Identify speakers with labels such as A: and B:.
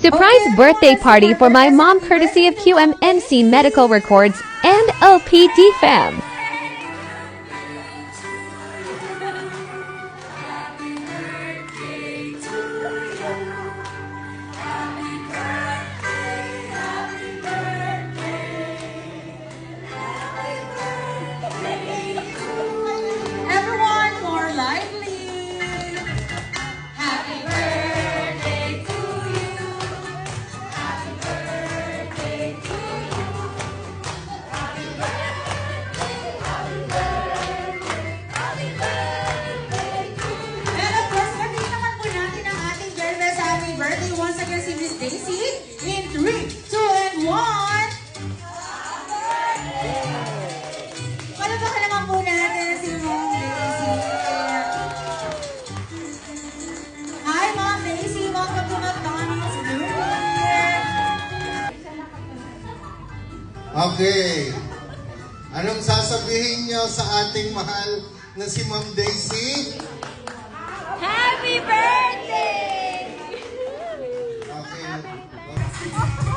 A: Surprise birthday party for my mom courtesy of QMNC Medical Records and LPD Fam.
B: Everyone, more lively. Happy birthday to you. Happy birthday to you. Happy birthday, happy birthday, happy birthday to you. And of course, batiin naman po natin ang ating very best happy birthday once again si Miss Daisy in 3, 2, and 1. Palabaka naman po natin si Mom Daisy. Hi, Mom Daisy. Welcome to McDonald's Burger.
C: Okay. Anong sasabihin niyo sa ating mahal na si Ma'am Daisy?
B: Happy birthday!
C: Okay.